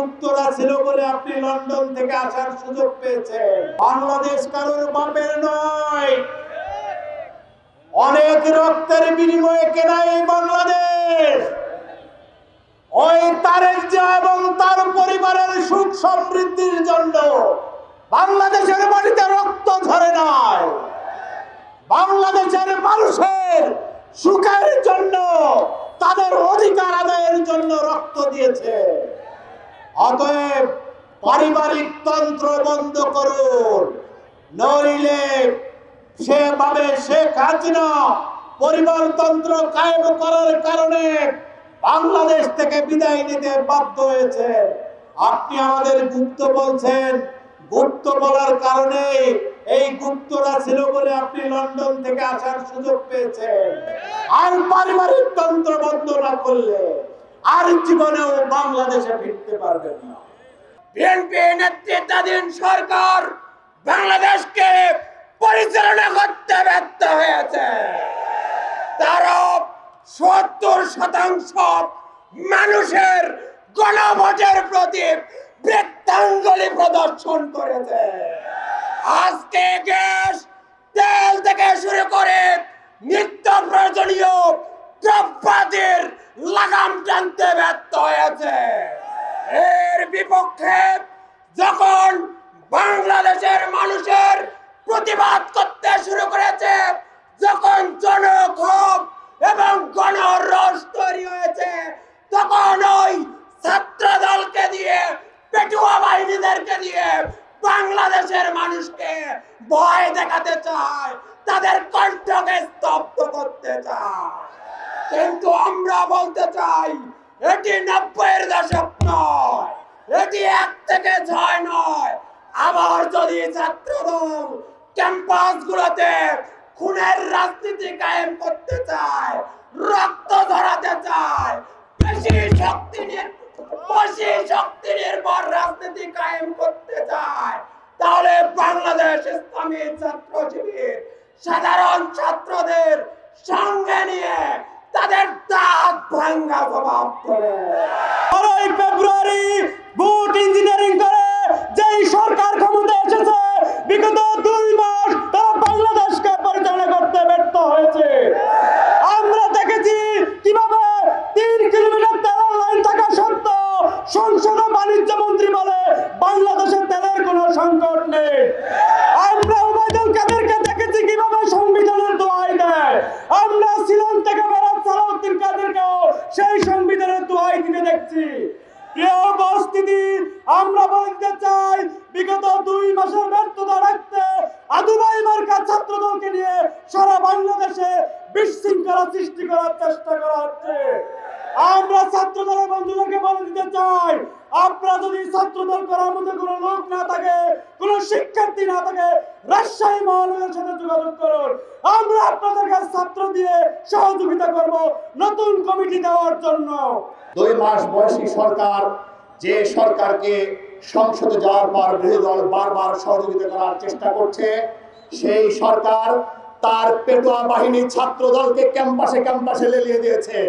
গুপ্তরা ছিল বলে আপনি লন্ডন থেকে আসার সুযোগ পেয়েছেন। বাংলাদেশ কারোর বাপের নয়, অনেক রক্তের বিনিময়ে কেনা এই বাংলাদেশ। ওই তারেক জিয়া এবং তার পরিবারের সুখ সমৃদ্ধির জন্য বাংলাদেশের মাটিতে রক্ত ঝরে নাই, বাংলাদেশের মানুষের সুখের জন্য, তাদের অধিকার আদায়ের জন্য রক্ত দিয়েছে। অতএব পারিবারিক তন্ত্র বন্ধ করুন, নইলে সেভাবে শেখ হাসিনা পরিবারতন্ত্র কায়েম করার কারণে বাংলাদেশ থেকে বিদায় নিতে বাধ্য হয়েছে। আপনি আমাদের গুপ্ত বলছেন, গুপ্ত বলার কারণে এই গুপ্তরা ছিল বলে আপনি লন্ডন থেকে আসার সুযোগ পেয়েছেন। আর পারিবারিক তন্ত্র বন্ধ না করলে আর জীবনেও বাংলাদেশে ফিরতে পারবেন না। বিএনপি নেতৃত্বাধীন সরকার বাংলাদেশকে পরিচালনা করতে ব্যর্থ হয়েছে। তারা ৭০% মানুষের গণভোটের প্রতি বৃত্তাঙ্গুলি প্রদর্শন করেছে। আজকে গ্যাস, তেল থেকে শুরু করে নিত্য প্রয়োজনীয় দ্রব্যাদির লাগাম টানতে ব্যর্থ হয়েছে। এর বিপক্ষে যখন বাংলাদেশের মানুষের প্রতিবাদ করতে শুরু করেছে, যখন জনক্ষোভ এবং গণরোষ তৈরি হয়েছে, তখন ওই ছাত্র দলকে দিয়ে, পেটুয়া বাহিনীদেরকে দিয়ে বাংলাদেশের মানুষকে ভয় দেখাতে চায়, তাদের কণ্ঠকে স্তব্ধ করতে চায়। কিন্তু আমরা বলতে চাই, এটি 90-এর দশক নয়, এটি 1 থেকে 6 নয়। আবার যদি ছাত্রদল ক্যাম্পাসগুলোতে খুনের রাজনীতি কায়েম করতে চায়, রক্ত ধরাতে চায়, বেশি শক্তি নির্ভর রাজনীতি কায়েম করতে চায়, তাহলে বাংলাদেশ ইসলামী ছাত্র শিবির সাধারণ ছাত্রদের সঙ্গে নিয়ে তাদের দাঁত ভাঙ্গা জবাব দেবে। 12 ফেব্রুয়ারি ভোট ইঞ্জিনিয়ারিং করে যেই সরকার ক্ষমতায় এসেছে, বিগত 2 মাস তারা বাংলাদেশকে পরিচালনা করতে ব্যর্থ হয়েছে। আমরা দেখেছি কিভাবে 3 কিলোমিটার তেলের লাইন থাকা সত্ত্বেও সংসদ ও বাণিজ্য মন্ত্রী বলে বাংলাদেশে তেলের কোনো সংকট নেই। আমরা ওবায়দুল কাদেরকে দেখেছি কিভাবে সংবিধানের দোহাই দেয়। আমরা সিলন থেকে বেরাত সালাউদ্দিন কাদেরকেও সেই সংবিধানের দোহাই দিতে দেখছি। প্রিয় উপস্থিতি, আমরা বলতে চাই, বিগত 2 মাসের ব্যর্থতা রাখতে আদুবাই মার্কা ছাত্র দলকে নিয়ে সারা বাংলাদেশে বিশৃঙ্খলা সৃষ্টি করার চেষ্টা করা হচ্ছে। আমরা ছাত্র দলের বন্ধুদেরকে বলে দিতে চাই, আপনারা যদি ছাত্র দল করার মধ্যে কোনো লোক না থাকে, কোনো শিক্ষার্থী না থাকে, রাজশাহী মহানগরের সাথে যোগাযোগ করুন। আমরা আপনাদের কাছে ছাত্র দিয়ে সহযোগিতা করব নতুন কমিটি দেওয়ার জন্য। 2 মাস বয়সী সরকার, যে সরকারকে সংসদে যাওয়ার পর বিরোধী দল বারবার সহযোগিতা করার চেষ্টা করছে, সেই সরকার তার পেটুয়া বাহিনী ছাত্র দলকে ক্যাম্পাসে লেলিয়ে দিয়েছে।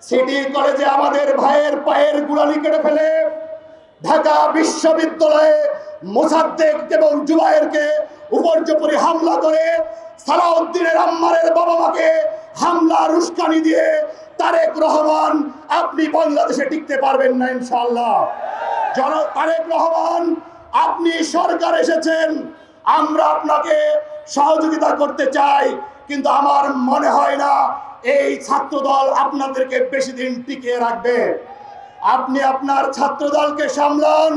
সিটি কলেজে আমাদের ভাইয়ের পায়ের গুড়ালি কেটে ফেলে ঢাকা বিশ্ববিদ্যালয়ে মোসাদ্দেক এবং জুবায়েরকে উপর্যুপরি হামলা করে, সালাউদ্দিনের আম্মারের বাবা মাকে হামলা উস্কানি দিয়ে তারেক রহমান, আপনি বাংলাদেশে টিকতে পারবেন না ইনশাআল্লাহ। তারেক রহমান, আপনি সরকার এসেছেন, আমরা আপনাকে সহযোগিতা করতে চাই, কিন্তু আমার মনে হয় না এই ছাত্রদল আপনাদেরকে বেশি দিন টিকিয়ে রাখবে। আপনি আপনার ছাত্রদলকে সামলান।